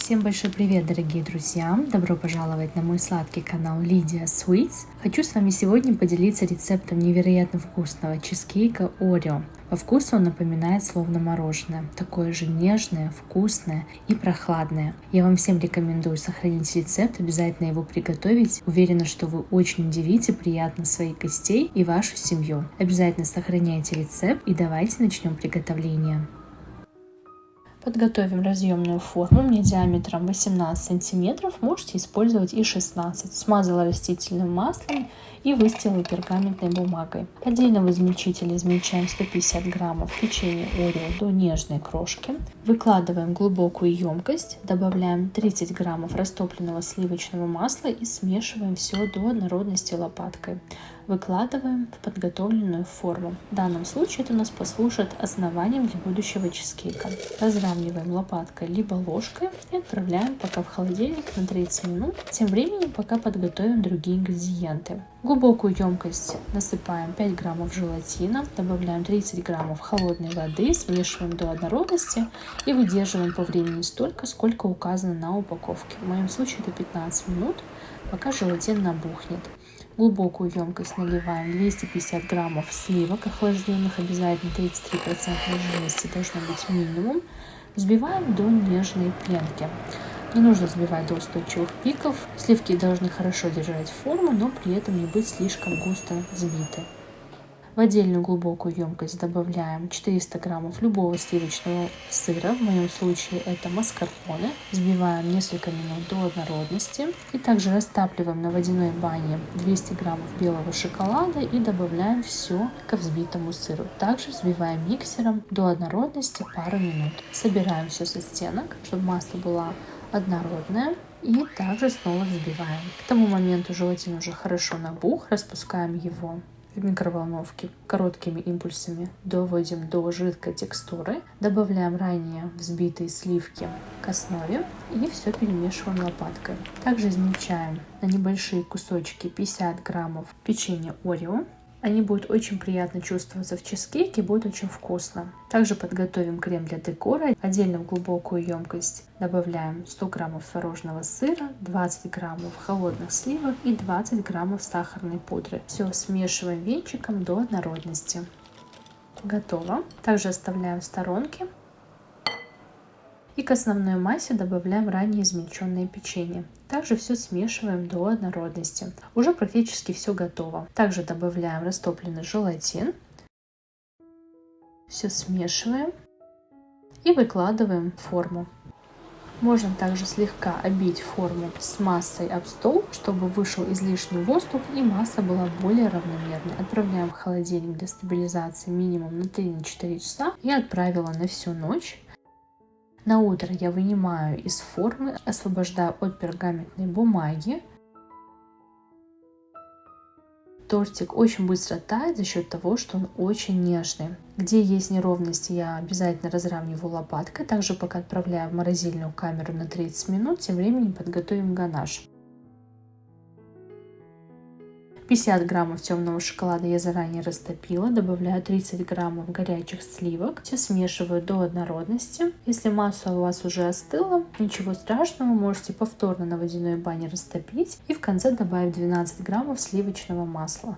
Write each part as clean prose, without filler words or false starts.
Всем большой привет, дорогие друзья! Добро пожаловать на мой сладкий канал Lydia Sweets. Хочу с вами сегодня поделиться рецептом невероятно вкусного чизкейка Орео. По вкусу он напоминает словно мороженое, такое же нежное, вкусное и прохладное. Я вам всем рекомендую сохранить рецепт, обязательно его приготовить. Уверена, что вы очень удивите приятно своих гостей и вашу семью. Обязательно сохраняйте рецепт и давайте начнем приготовление. Подготовим разъемную форму, мне диаметром 18 см, можете использовать и 16. Смазала растительным маслом и выстилала пергаментной бумагой. Отдельно в измельчителе измельчаем 150 граммов печенья Орео до нежной крошки. Выкладываем в глубокую емкость, добавляем 30 граммов растопленного сливочного масла и смешиваем все до однородности лопаткой. Выкладываем в подготовленную форму. В данном случае это у нас послужит основанием для будущего чизкейка. Разравниваем лопаткой либо ложкой и отправляем пока в холодильник на 30 минут. Тем временем пока подготовим другие ингредиенты. В глубокую емкость насыпаем 5 граммов желатина, добавляем 30 граммов холодной воды, смешиваем до однородности и выдерживаем по времени столько, сколько указано на упаковке. В моем случае это 15 минут, пока желатин набухнет. В глубокую емкость наливаем 250 граммов сливок охлажденных, обязательно 33% жирности должно быть минимум. Взбиваем до нежной пенки. Не нужно взбивать до устойчивых пиков. Сливки должны хорошо держать форму, но при этом не быть слишком густо взбиты. В отдельную глубокую емкость добавляем 400 граммов любого сливочного сыра, в моем случае это маскарпоне. Взбиваем несколько минут до однородности и также растапливаем на водяной бане 200 граммов белого шоколада и добавляем все ко взбитому сыру. Также взбиваем миксером до однородности пару минут. Собираем все со стенок, чтобы масса была однородная. И также снова взбиваем. К тому моменту желатин уже хорошо набух, распускаем его в микроволновке короткими импульсами, доводим до жидкой текстуры, добавляем ранее взбитые сливки к основе и все перемешиваем лопаткой. Также измельчаем на небольшие кусочки 50 граммов печенья Орео. Они будут очень приятно чувствоваться в чизкейке, будет очень вкусно. Также подготовим крем для декора. Отдельно в глубокую емкость добавляем 100 граммов творожного сыра, 20 граммов холодных сливок и 20 граммов сахарной пудры. Все смешиваем венчиком до однородности. Готово. Также оставляем в сторонке. И к основной массе добавляем ранее измельченное печенье. Также все смешиваем до однородности. Уже практически все готово. Также добавляем растопленный желатин. Все смешиваем и выкладываем в форму. Можно также слегка обить форму с массой об стол, чтобы вышел излишний воздух и масса была более равномерной. Отправляем в холодильник для стабилизации минимум на 3-4 часа. Я отправила на всю ночь. На утро я вынимаю из формы, освобождаю от пергаментной бумаги. Тортик очень быстро тает за счет того, что он очень нежный. Где есть неровности, я обязательно разравниваю лопаткой. Также пока отправляю в морозильную камеру на 30 минут, тем временем подготовим ганаш. 50 граммов темного шоколада я заранее растопила, добавляю 30 граммов горячих сливок, все смешиваю до однородности. Если масса у вас уже остыла, ничего страшного, можете повторно на водяной бане растопить и в конце добавить 12 граммов сливочного масла.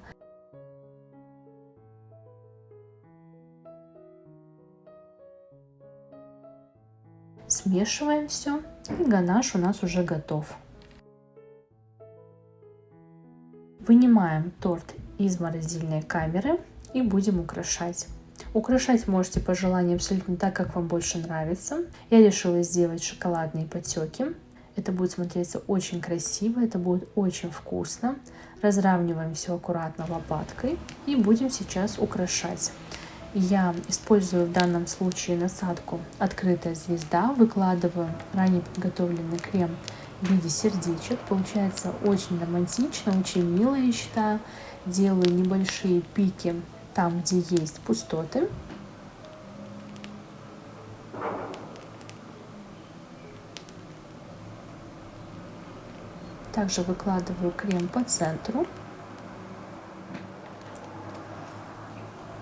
Смешиваем все, и ганаш у нас уже готов. Вынимаем торт из морозильной камеры и будем украшать. Украшать можете по желанию абсолютно так, как вам больше нравится. Я решила сделать шоколадные потеки. Это будет смотреться очень красиво, это будет очень вкусно. Разравниваем все аккуратно лопаткой и будем сейчас украшать. Я использую в данном случае насадку «Открытая звезда». Выкладываю ранее подготовленный крем в виде сердечек. Получается очень романтично, очень мило, я считаю. Делаю небольшие пики там, где есть пустоты. Также выкладываю крем по центру.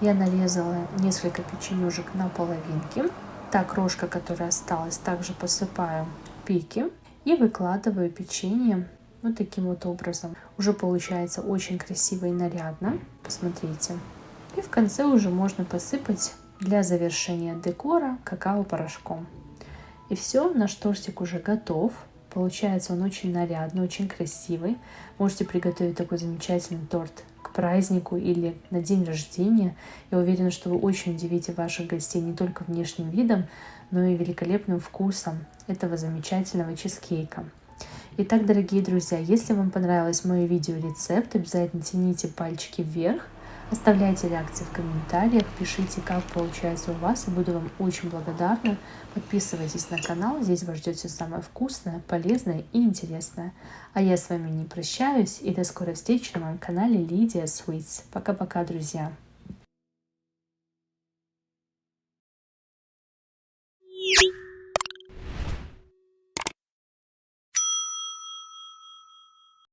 Я нарезала несколько печенюшек на половинки. Та крошка, которая осталась, также посыпаю пике и выкладываю печенье вот таким вот образом. Уже получается очень красиво и нарядно. Посмотрите. И в конце уже можно посыпать для завершения декора какао-порошком. И все, наш тортик уже готов. Получается он очень нарядный, очень красивый. Можете приготовить такой замечательный торт к празднику или на день рождения. Я уверена, что вы очень удивите ваших гостей не только внешним видом, но и великолепным вкусом этого замечательного чизкейка. Итак, дорогие друзья, если вам понравилось мое видеорецепт, обязательно тяните пальчики вверх, оставляйте реакции в комментариях, пишите, как получается у вас, и буду вам очень благодарна. Подписывайтесь на канал, здесь вас ждет все самое вкусное, полезное и интересное. А я с вами не прощаюсь и до скорой встречи на моем канале Lydia Sweets. Пока-пока, друзья!